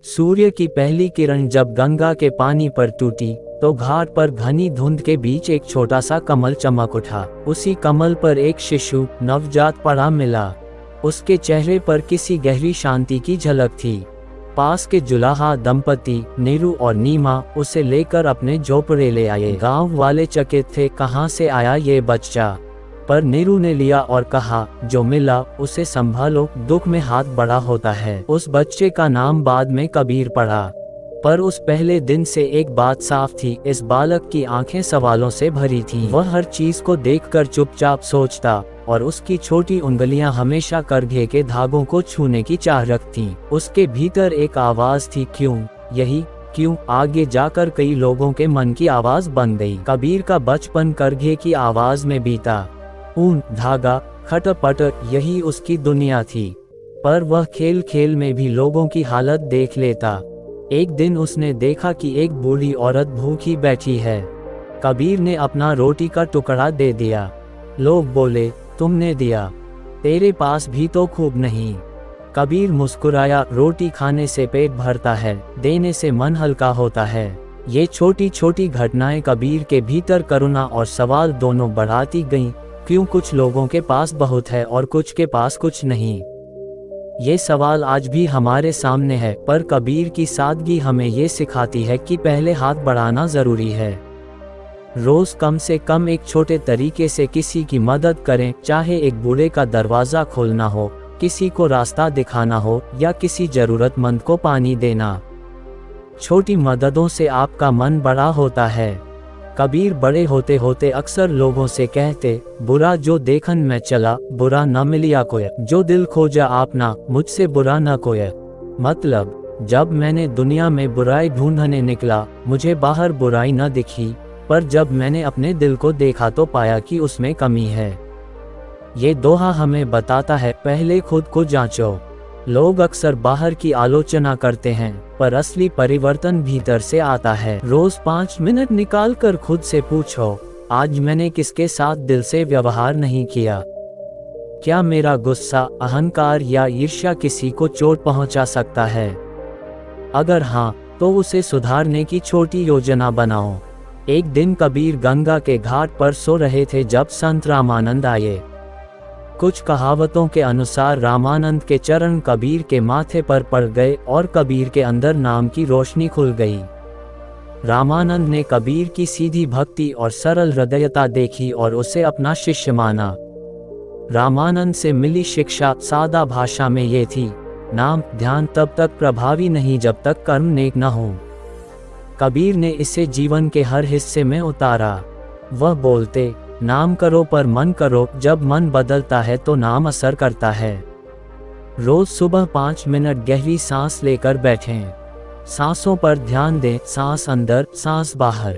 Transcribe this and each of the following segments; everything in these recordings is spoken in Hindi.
सूर्य की पहली किरण जब गंगा के पानी पर टूटी तो घाट पर घनी धुंध के बीच एक छोटा सा कमल चमक उठा। उसी कमल पर एक शिशु नवजात पड़ा मिला। उसके चेहरे पर किसी गहरी शांति की झलक थी। पास के जुलाहा दंपति नीरू और नीमा उसे लेकर अपने झोपड़े ले आए। गांव वाले चकित थे, कहां से आया ये बच्चा? पर नीरू ने लिया और कहा, जो मिला उसे संभालो, दुख में हाथ बड़ा होता है। उस बच्चे का नाम बाद में कबीर पड़ा। पर उस पहले दिन से एक बात साफ थी, इस बालक की आंखें सवालों से भरी थीं। वह हर चीज को देखकर चुपचाप सोचता और उसकी छोटी उंगलियां हमेशा करघे के धागों को छूने की चाह रखतीं। उसके भीतर एक आवाज थी, क्यों, यही क्यों। आगे जाकर कई लोगों के मन की आवाज बन गई। कबीर का बचपन करघे की आवाज में बीता। ऊन, धागा, खटपट, यही उसकी दुनिया थी। पर वह खेल खेल में भी लोगों की हालत देख लेता। एक दिन उसने देखा कि एक बूढ़ी औरत भूखी बैठी है। कबीर ने अपना रोटी का टुकड़ा दे दिया। लोग बोले, तुमने दिया, तेरे पास भी तो खूब नहीं। कबीर मुस्कुराया, रोटी खाने से पेट भरता है, देने से मन हल्का होता है। ये छोटी छोटी घटनाएं कबीर के भीतर करुणा और सवाल दोनों बढ़ाती गईं। क्यों कुछ लोगों के पास बहुत है और कुछ के पास कुछ नहीं? ये सवाल आज भी हमारे सामने है, पर कबीर की सादगी हमें ये सिखाती है कि पहले हाथ बढ़ाना जरूरी है। रोज कम से कम एक छोटे तरीके से किसी की मदद करें, चाहे एक बूढ़े का दरवाजा खोलना हो, किसी को रास्ता दिखाना हो या किसी जरूरतमंद को पानी देना। छोटी मददों से आपका मन बड़ा होता है। कबीर बड़े होते होते अक्सर लोगों से कहते, बुरा जो देखन में चला, बुरा न मिलिया कोय, जो दिल खोजा आपना, मुझसे बुरा न कोय। मतलब, जब मैंने दुनिया में बुराई ढूंढने निकला, मुझे बाहर बुराई न दिखी, पर जब मैंने अपने दिल को देखा तो पाया कि उसमें कमी है। ये दोहा हमें बताता है, पहले खुद को जांचो। लोग अक्सर बाहर की आलोचना करते हैं, पर असली परिवर्तन भीतर से आता है। रोज 5 मिनट निकालकर खुद से पूछो, आज मैंने किसके साथ दिल से व्यवहार नहीं किया? क्या मेरा गुस्सा, अहंकार या ईर्ष्या किसी को चोट पहुंचा सकता है? अगर हाँ, तो उसे सुधारने की छोटी योजना बनाओ। एक दिन कबीर गंगा के घाट पर सो रहे थे जब संत रामानंद आए। कुछ कहावतों के अनुसार रामानंद के चरण कबीर के माथे पर पड़ गए और कबीर के अंदर नाम की रोशनी खुल गई। रामानंद ने कबीर की सीधी भक्ति और सरल हृदयता देखी और उसे अपना शिष्य माना। रामानंद से मिली शिक्षा सादा भाषा में ये थी, नाम ध्यान तब तक प्रभावी नहीं जब तक कर्म नेक न हो। कबीर ने इसे जीवन के हर हिस्से में उतारा। वह बोलते, नाम करो पर मन करो, जब मन बदलता है तो नाम असर करता है। रोज सुबह 5 मिनट गहरी सांस लेकर बैठें। सांसों पर ध्यान दें, सांस अंदर, सांस बाहर।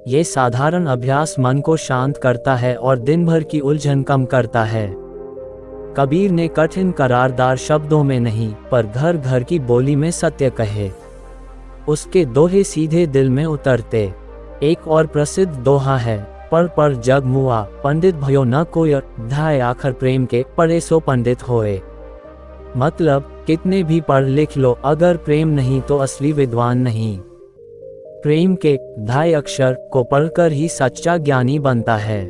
ये साधारण अभ्यास मन को शांत करता है और दिन भर की उलझन कम करता है। कबीर ने कठिन करारदार शब्दों में नहीं, पर घर घर की बोली में सत्य कहे। उसके दोहे सीधे दिल में उतरते। एक और प्रसिद्ध दोहा है, पर जग मुआ, पंडित भयो न कोय, धाय आखर प्रेम के, पढ़े सो पंडित होए। मतलब, कितने भी पढ़ लिख लो, अगर प्रेम नहीं तो असली विद्वान नहीं। प्रेम के धाय अक्षर को पढ़कर ही सच्चा ज्ञानी बनता है।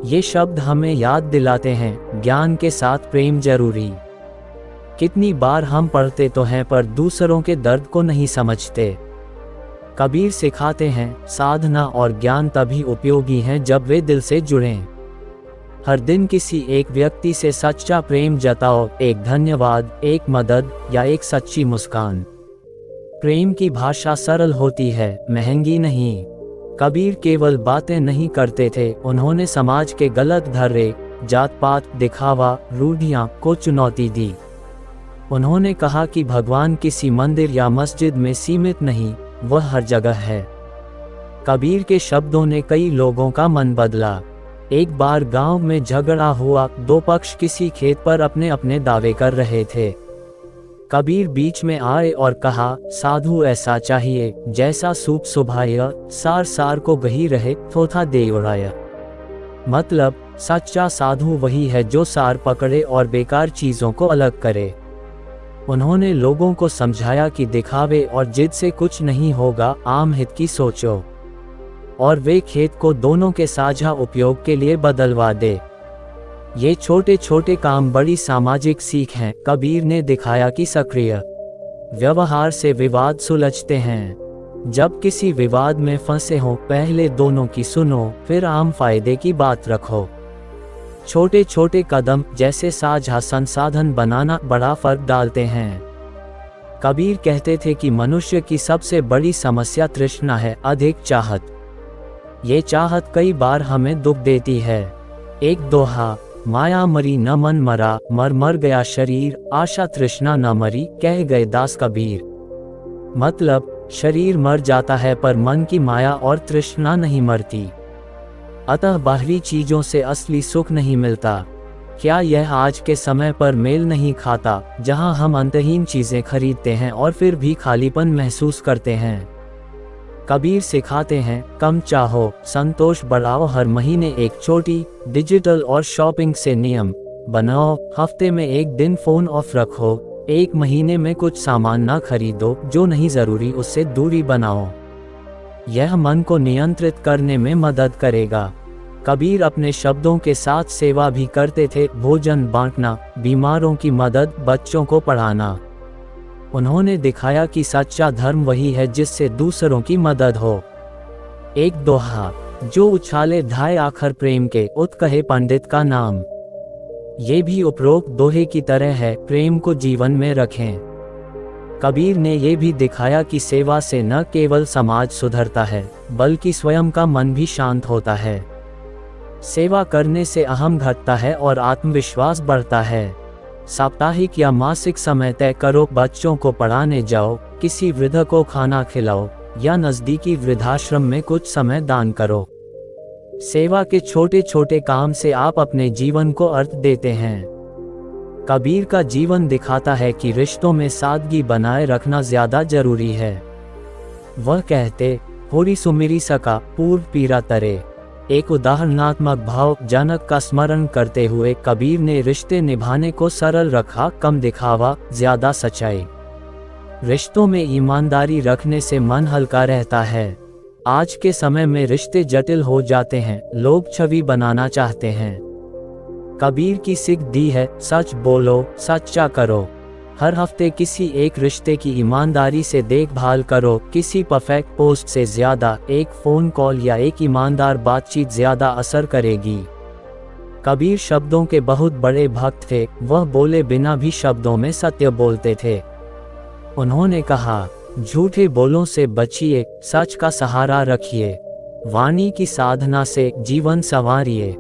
ये शब्द हमें याद दिलाते हैं, ज्ञान के साथ प्रेम जरूरी। कितनी बार हम पढ़ते तो हैं पर दूसरों के दर्द को नहीं समझते। कबीर सिखाते हैं, साधना और ज्ञान तभी उपयोगी हैं जब वे दिल से जुड़ें। हर दिन किसी एक व्यक्ति से सच्चा प्रेम जताओ, एक धन्यवाद, एक मदद या एक सच्ची मुस्कान। प्रेम की भाषा सरल होती है, महंगी नहीं। कबीर केवल बातें नहीं करते थे, उन्होंने समाज के गलत धर्रे, जात पात, दिखावा, रूढ़ियां को चुनौती दी। उन्होंने कहा कि भगवान किसी मंदिर या मस्जिद में सीमित नहीं, वह हर जगह है। कबीर के शब्दों ने कई लोगों का मन बदला। एक बार गांव में झगड़ा हुआ, दो पक्ष किसी खेत पर अपने अपने दावे कर रहे थे। कबीर बीच में आए और कहा, साधु ऐसा चाहिए, जैसा सूप सुभाय, सार सार को गही रहे, थोथा दे उड़ाय। मतलब, सच्चा साधु वही है जो सार पकड़े और बेकार चीजों को अलग करे। उन्होंने लोगों को समझाया कि दिखावे और जिद से कुछ नहीं होगा, आम हित की सोचो और वे खेत को दोनों के साझा उपयोग के लिए बदलवा दे। ये छोटे छोटे काम बड़ी सामाजिक सीख हैं। कबीर ने दिखाया कि सक्रिय व्यवहार से विवाद सुलझते हैं। जब किसी विवाद में फंसे हो, पहले दोनों की सुनो, फिर आम फायदे की बात रखो। छोटे छोटे कदम जैसे साझा संसाधन बनाना बड़ा फर्क डालते हैं। कबीर कहते थे कि मनुष्य की सबसे बड़ी समस्या तृष्णा है, अधिक चाहत। ये चाहत कई बार हमें दुख देती है। एक दोहा, माया मरी न मन मरा, मर मर गया शरीर, आशा तृष्णा न मरी, कह गए दास कबीर। मतलब शरीर मर जाता है पर मन की माया और तृष्णा नहीं मरती। अतः बाहरी चीजों से असली सुख नहीं मिलता। क्या यह आज के समय पर मेल नहीं खाता, जहां हम अंतहीन चीजें खरीदते हैं और फिर भी खालीपन महसूस करते हैं। कबीर सिखाते हैं, कम चाहो, संतोष बढ़ाओ। हर महीने एक छोटी डिजिटल और शॉपिंग से नियम बनाओ। हफ्ते में एक दिन फोन ऑफ रखो। एक महीने में कुछ सामान ना खरीदो जो नहीं जरूरी, उससे दूरी बनाओ। यह मन को नियंत्रित करने में मदद करेगा। कबीर अपने शब्दों के साथ सेवा भी करते थे। भोजन बांटना, बीमारों की मदद, बच्चों को पढ़ाना। उन्होंने दिखाया कि सच्चा धर्म वही है जिससे दूसरों की मदद हो। एक दोहा, जो उछाले धाय आखर प्रेम के, उत कहे पंडित का नाम। ये भी उपरोक्त दोहे की तरह है, प्रेम को जीवन में रखें। कबीर ने ये भी दिखाया कि सेवा से न केवल समाज सुधरता है, बल्कि स्वयं का मन भी शांत होता है। सेवा करने से अहम घटता है और आत्मविश्वास बढ़ता है। साप्ताहिक या मासिक समय तय करो, बच्चों को पढ़ाने जाओ, किसी वृद्ध को खाना खिलाओ या नज़दीकी वृद्धाश्रम में कुछ समय दान करो। सेवा के छोटे छोटे काम से आप अपने जीवन को अर्थ देते हैं। कबीर का जीवन दिखाता है कि रिश्तों में सादगी बनाए रखना ज्यादा जरूरी है। वह कहते, होरी सुमिरी सका, पूर्व पीरा तरे। एक उदाहरणात्मक भाव जनक का स्मरण करते हुए कबीर ने रिश्ते निभाने को सरल रखा, कम दिखावा, ज्यादा सच्चाई। रिश्तों में ईमानदारी रखने से मन हल्का रहता है। आज के समय में रिश्ते जटिल हो जाते हैं, लोग छवि बनाना चाहते हैं। कबीर की सीख दी है, सच बोलो, सच्चा करो। हर हफ्ते किसी एक रिश्ते की ईमानदारी से देखभाल करो। किसी परफेक्ट पोस्ट से ज्यादा एक फोन कॉल या एक ईमानदार बातचीत ज्यादा असर करेगी। कबीर शब्दों के बहुत बड़े भक्त थे। वह बोले बिना भी शब्दों में सत्य बोलते थे। उन्होंने कहा, झूठे बोलों से बचिए, सच का सहारा रखिए। वाणी की साधना से जीवन संवारिए।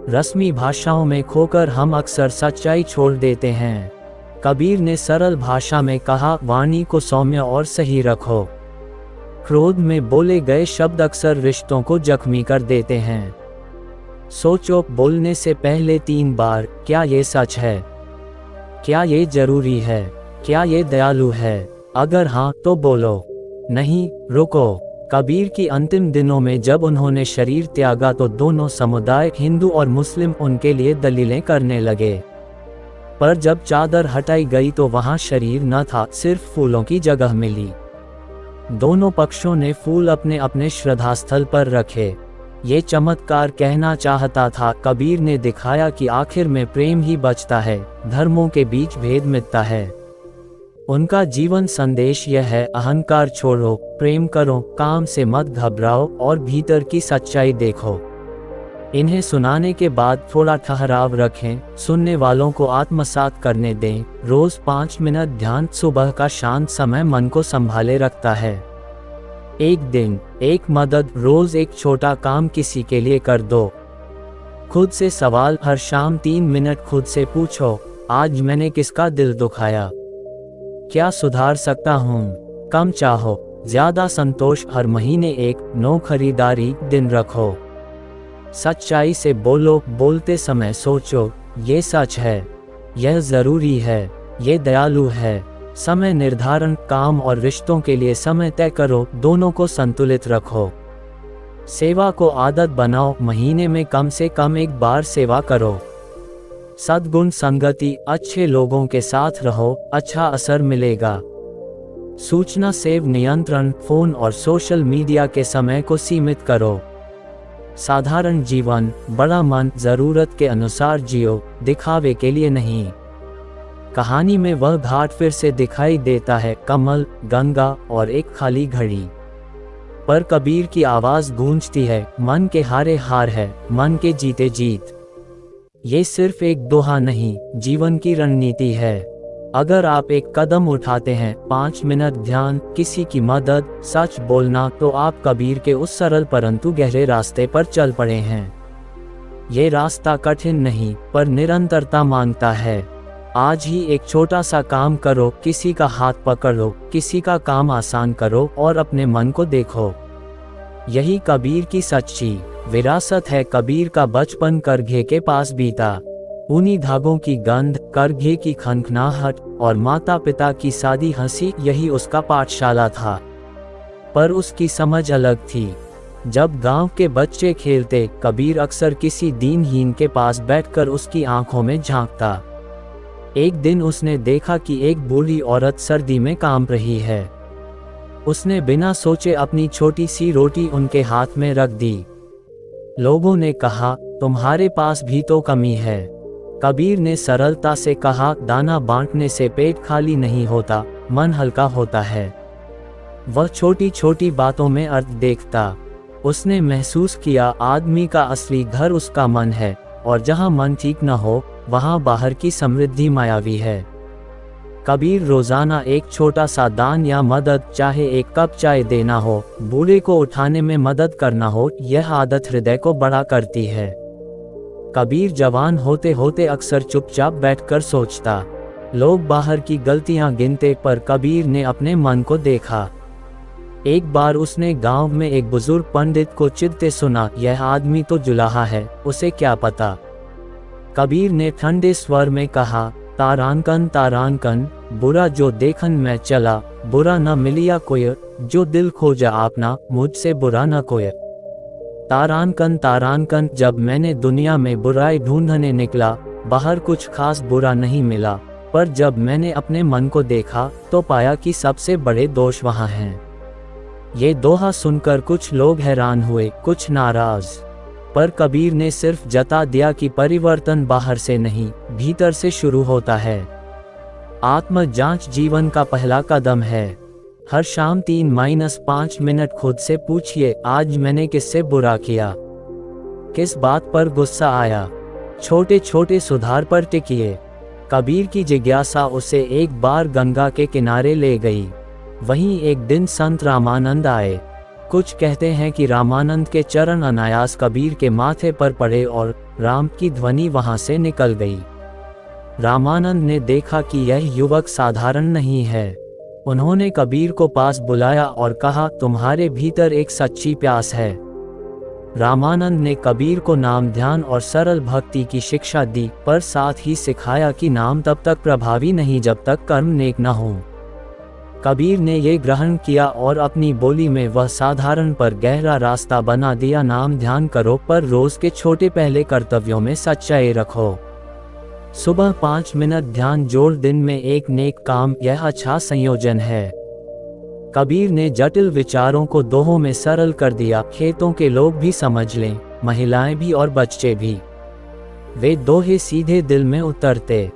रस्मी भाषाओं में खोकर हम अक्सर सच्चाई छोड़ देते हैं। कबीर ने सरल भाषा में कहा, वाणी को सौम्य और सही रखो। क्रोध में बोले गए शब्द अक्सर रिश्तों को जख्मी कर देते हैं। सोचो, बोलने से पहले 3 बार, क्या ये सच है? क्या ये जरूरी है? क्या ये दयालु है? अगर हाँ तो बोलो, नहीं रुको। कबीर की अंतिम दिनों में जब उन्होंने शरीर त्यागा तो दोनों समुदाय, हिंदू और मुस्लिम, उनके लिए दलीलें करने लगे। पर जब चादर हटाई गई तो वहां शरीर न था, सिर्फ फूलों की जगह मिली। दोनों पक्षों ने फूल अपने अपने श्रद्धास्थल पर रखे। ये चमत्कार कहना चाहता था। कबीर ने दिखाया कि आखिर में प्रेम ही बचता है, धर्मों के बीच भेद मिटता है। उनका जीवन संदेश यह है, अहंकार छोड़ो, प्रेम करो, काम से मत घबराओ और भीतर की सच्चाई देखो। इन्हें सुनाने के बाद थोड़ा ठहराव रखें, सुनने वालों को आत्मसात करने दें। रोज 5 मिनट ध्यान, सुबह का शांत समय मन को संभाले रखता है। एक दिन, एक मदद, रोज एक छोटा काम किसी के लिए कर दो। खुद से सवाल, हर शाम 3 मिनट खुद से पूछो, आज मैंने किसका दिल दुखाया? क्या सुधार सकता हूँ? कम चाहो, ज्यादा संतोष। हर महीने एक नो खरीदारी दिन रखो। सच्चाई से बोलो, बोलते समय सोचो, ये सच है, यह जरूरी है, ये दयालु है। समय निर्धारण, काम और रिश्तों के लिए समय तय करो, दोनों को संतुलित रखो। सेवा को आदत बनाओ, महीने में कम से कम एक बार सेवा करो। सद्गुण संगति, अच्छे लोगों के साथ रहो, अच्छा असर मिलेगा। सूचना सेव नियंत्रण, फोन और सोशल मीडिया के समय को सीमित करो। साधारण जीवन, बड़ा मन, जरूरत के अनुसार जियो, दिखावे के लिए नहीं। कहानी में वह घाट फिर से दिखाई देता है, कमल, गंगा और एक खाली घड़ी। पर कबीर की आवाज गूंजती है, मन के हारे हार है, मन के जीते जीत। ये सिर्फ एक दोहा नहीं, जीवन की रणनीति है। अगर आप एक कदम उठाते हैं, 5 मिनट ध्यान, किसी की मदद, सच बोलना, तो आप कबीर के उस सरल परंतु गहरे रास्ते पर चल पड़े हैं। ये रास्ता कठिन नहीं, पर निरंतरता मांगता है। आज ही एक छोटा सा काम करो, किसी का हाथ पकड़ो, किसी का काम आसान करो और अपने मन को देखो। यही कबीर की सच्ची विरासत है। कबीर का बचपन करघे के पास बीता। ऊनी धागों की गंध, करघे की खनखनाहट और माता पिता की सादी हंसी, यही उसका पाठशाला था। पर उसकी समझ अलग थी। जब गांव के बच्चे खेलते, कबीर अक्सर किसी दीनहीन के पास बैठकर उसकी आंखों में झांकता। एक दिन उसने देखा कि एक बूढ़ी औरत सर्दी में कांप रही है। उसने बिना सोचे अपनी छोटी सी रोटी उनके हाथ में रख दी। लोगों ने कहा, तुम्हारे पास भी तो कमी है। कबीर ने सरलता से कहा, दाना बांटने से पेट खाली नहीं होता, मन हल्का होता है। वह छोटी छोटी बातों में अर्थ देखता। उसने महसूस किया, आदमी का असली घर उसका मन है, और जहां मन ठीक न हो, वहां बाहर की समृद्धि मायावी है। कबीर रोजाना एक छोटा सा दान या मदद, चाहे एक कप चाय देना हो, बूढ़े को उठाने में मदद करना हो, यह आदत हृदय को बड़ा करती है। कबीर जवान होते होते अक्सर चुपचाप बैठकर सोचता। लोग बाहर की गलतियां गिनते, पर कबीर ने अपने मन को देखा। एक बार उसने गांव में एक बुजुर्ग पंडित को चिढ़ते सुना, यह आदमी तो जुलाहा है, उसे क्या पता। कबीर ने ठंडे स्वर में कहा, तारांकन तारांकन, बुरा जो देखन मैं चला, बुरा न मिलिया कोय, जो दिल खोजा आपना, मुझसे बुरा न कोय। तारांकन तारांकन, जब मैंने दुनिया में बुराई ढूंढने निकला, बाहर कुछ खास बुरा नहीं मिला, पर जब मैंने अपने मन को देखा, तो पाया कि सबसे बड़े दोष वहाँ हैं। ये दोहा सुनकर कुछ लोग हैरान हुए, कुछ नाराज। पर कबीर ने सिर्फ जता दिया कि परिवर्तन बाहर से नहीं, भीतर से शुरू होता है। आत्म जांच जीवन का पहला कदम है। हर शाम 3-5 मिनट खुद से पूछिए, आज मैंने किससे बुरा किया, किस बात पर गुस्सा आया। छोटे छोटे सुधार पर टिकिए। कबीर की जिज्ञासा उसे एक बार गंगा के किनारे ले गई। वहीं एक दिन संत रामानंद आए। कुछ कहते हैं कि रामानंद के चरण अनायास कबीर के माथे पर पड़े और राम की ध्वनि वहां से निकल गई। रामानंद ने देखा कि यह युवक साधारण नहीं है। उन्होंने कबीर को पास बुलाया और कहा, तुम्हारे भीतर एक सच्ची प्यास है। रामानंद ने कबीर को नाम ध्यान और सरल भक्ति की शिक्षा दी, पर साथ ही सिखाया कि नाम तब तक प्रभावी नहीं जब तक कर्म नेक न हो। कबीर ने ये ग्रहण किया और अपनी बोली में वह साधारण पर गहरा रास्ता बना दिया। नाम ध्यान करो, पर रोज के छोटे पहले कर्तव्यों में सच्चाई रखो। सुबह 5 मिनट ध्यान जोड़, दिन में एक नेक काम, यह अच्छा संयोजन है। कबीर ने जटिल विचारों को दोहों में सरल कर दिया। खेतों के लोग भी समझ लें, महिलाएं भी और बच्चे भी। वे दोहे सीधे दिल में उतरते।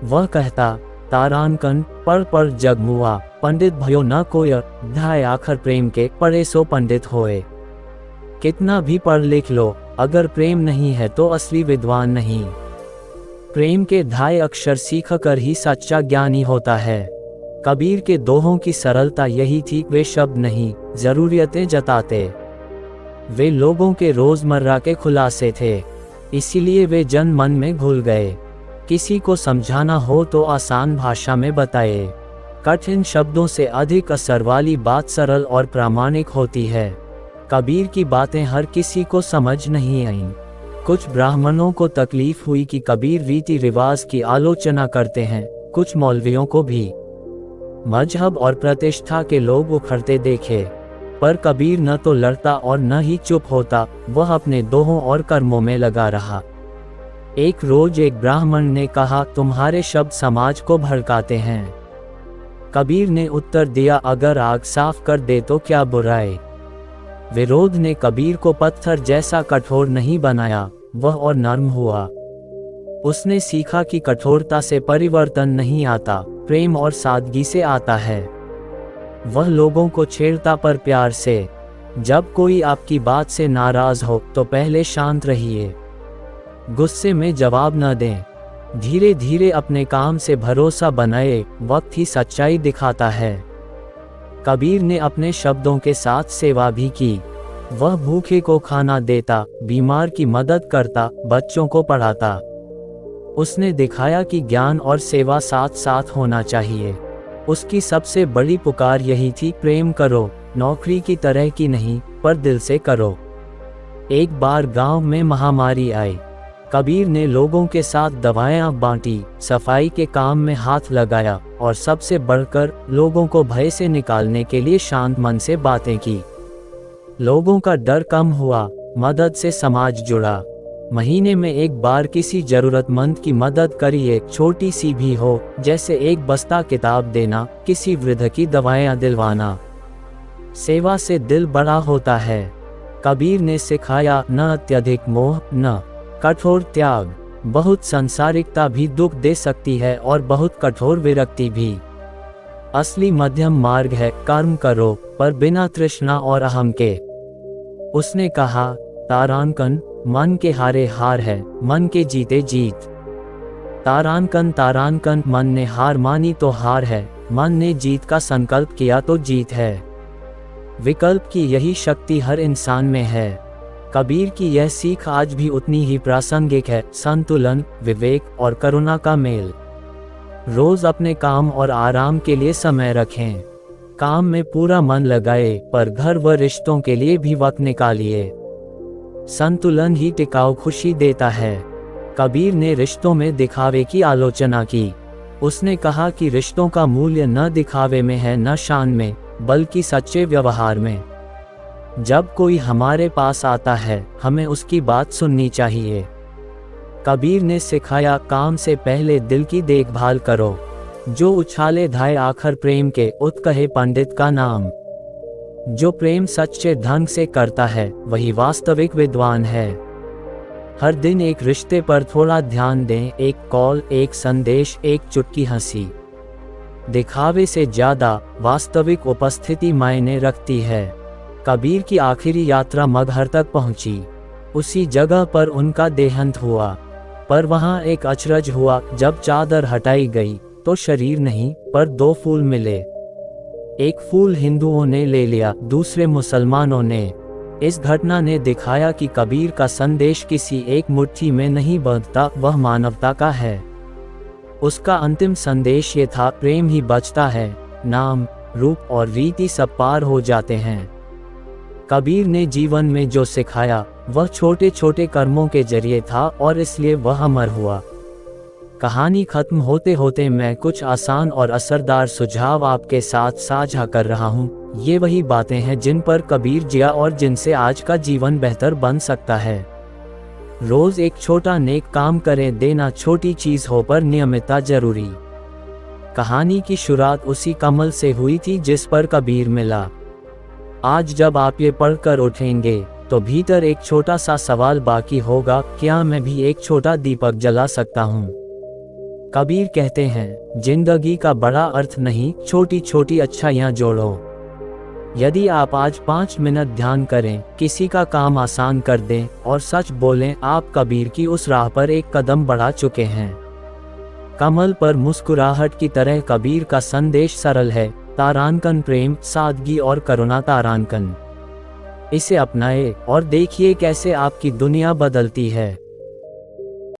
वह कहता, तारांकन पढ़ जगमुआ, पंडित भयो न कोय, ध्याय आखर प्रेम के, पढ़े सो पंडित होए। कितना भी पढ़ लिख लो, अगर प्रेम नहीं है तो असली विद्वान नहीं। प्रेम के ढाई अक्षर सीख कर ही सच्चा ज्ञानी होता है। कबीर के दोहों की सरलता यही थी, वे शब्द नहीं, जरूरियतें जताते। वे लोगों के रोजमर्रा के खुलासे थे, इसीलिए वे जन मन में घुल गए। किसी को समझाना हो तो आसान भाषा में बताए। कठिन शब्दों से अधिक असर वाली बात सरल और प्रामाणिक होती है। कबीर की बातें हर किसी को समझ नहीं आईं। कुछ ब्राह्मणों को तकलीफ हुई कि कबीर रीति रिवाज की आलोचना करते हैं, कुछ मौलवियों को भी मजहब और प्रतिष्ठा के लोग उखड़ते देखे। पर कबीर न तो लड़ता और न ही चुप होता, वह अपने दोहों और कर्मों में लगा रहा। एक रोज एक ब्राह्मण ने कहा, तुम्हारे शब्द समाज को भड़काते हैं। कबीर ने उत्तर दिया, अगर आग साफ कर दे तो क्या बुराई। विरोध ने कबीर को पत्थर जैसा कठोर नहीं बनाया, वह और नर्म हुआ। उसने सीखा कि कठोरता से परिवर्तन नहीं आता, प्रेम और सादगी से आता है। वह लोगों को छेड़ता पर प्यार से। जब कोई आपकी बात से नाराज हो तो पहले शांत रहिए, गुस्से में जवाब न दें। धीरे धीरे अपने काम से भरोसा बनाए, वक्त ही सच्चाई दिखाता है। कबीर ने अपने शब्दों के साथ सेवा भी की। वह भूखे को खाना देता, बीमार की मदद करता, बच्चों को पढ़ाता। उसने दिखाया कि ज्ञान और सेवा साथ साथ होना चाहिए। उसकी सबसे बड़ी पुकार यही थी, प्रेम करो, नौकरी की तरह की नहीं, पर दिल से करो। एक बार गांव में महामारी आई। कबीर ने लोगों के साथ दवाएं बांटी, सफाई के काम में हाथ लगाया और सबसे बढ़कर लोगों को भय से निकालने के लिए शांत मन से बातें की। लोगों का डर कम हुआ, मदद से समाज जुड़ा। महीने में एक बार किसी जरूरतमंद की मदद करिए, छोटी सी भी हो, जैसे एक बस्ता किताब देना, किसी वृद्ध की दवाएं दिलवाना। सेवा से दिल बड़ा होता है। कबीर ने सिखाया, न अत्यधिक मोह, न कठोर त्याग। बहुत संसारिकता भी दुख दे सकती है और बहुत कठोर विरक्ति भी। असली मध्यम मार्ग है, कर्म करो पर बिना तृष्णा और अहम के। उसने कहा, तारांकन, मन के हारे हार है, मन के जीते जीत। तारांकन तारांकन, मन ने हार मानी तो हार है, मन ने जीत का संकल्प किया तो जीत है। विकल्प की यही शक्ति हर इंसान में है। कबीर की यह सीख आज भी उतनी ही प्रासंगिक है। संतुलन, विवेक और करुणा का मेल। रोज अपने काम और आराम के लिए समय रखें। काम में पूरा मन लगाए, पर घर व रिश्तों के लिए भी वक्त निकालिए। संतुलन ही टिकाऊ खुशी देता है। कबीर ने रिश्तों में दिखावे की आलोचना की। उसने कहा कि रिश्तों का मूल्य न दिखावे में है, न शान में, बल्कि सच्चे व्यवहार में। जब कोई हमारे पास आता है, हमें उसकी बात सुननी चाहिए। कबीर ने सिखाया, काम से पहले दिल की देखभाल करो। जो उछाले धाय आखर प्रेम के, उत कहे पंडित का नाम। जो प्रेम सच्चे ढंग से करता है, वही वास्तविक विद्वान है। हर दिन एक रिश्ते पर थोड़ा ध्यान दें, एक कॉल, एक संदेश, एक चुटकी हंसी। दिखावे से ज्यादा वास्तविक उपस्थिति मायने रखती है। कबीर की आखिरी यात्रा मगहर तक पहुंची। उसी जगह पर उनका देहांत हुआ, पर वहां एक अचरज हुआ। जब चादर हटाई गई तो शरीर नहीं, पर 2 फूल मिले। एक फूल हिंदुओं ने ले लिया, दूसरे मुसलमानों ने। इस घटना ने दिखाया कि कबीर का संदेश किसी एक मुट्ठी में नहीं बंधता, वह मानवता का है। उसका अंतिम संदेश ये था, प्रेम ही बचता है, नाम, रूप और रीति सब पार हो जाते हैं। कबीर ने जीवन में जो सिखाया, वह छोटे छोटे कर्मों के जरिए था और इसलिए वह अमर हुआ। कहानी खत्म होते होते मैं कुछ आसान और असरदार सुझाव आपके साथ साझा कर रहा हूँ। ये वही बातें हैं जिन पर कबीर जिया और जिनसे आज का जीवन बेहतर बन सकता है। रोज एक छोटा नेक काम करें, देना छोटी चीज हो पर नियमितता जरूरी। कहानी की शुरुआत उसी कमल से हुई थी जिस पर कबीर मिला। आज जब आप ये पढ़कर उठेंगे तो भीतर एक छोटा सा सवाल बाकी होगा, क्या मैं भी एक छोटा दीपक जला सकता हूँ? कबीर कहते हैं, जिंदगी का बड़ा अर्थ नहीं, छोटी छोटी अच्छाइयाँ जोड़ो। यदि आप आज 5 मिनट ध्यान करें, किसी का काम आसान कर दें और सच बोलें, आप कबीर की उस राह पर एक कदम बढ़ा चुके हैं। कमल पर मुस्कुराहट की तरह कबीर का संदेश सरल है, तारांकन, प्रेम, सादगी और करुणा। तारांकन, इसे अपनाएं और देखिए कैसे आपकी दुनिया बदलती है।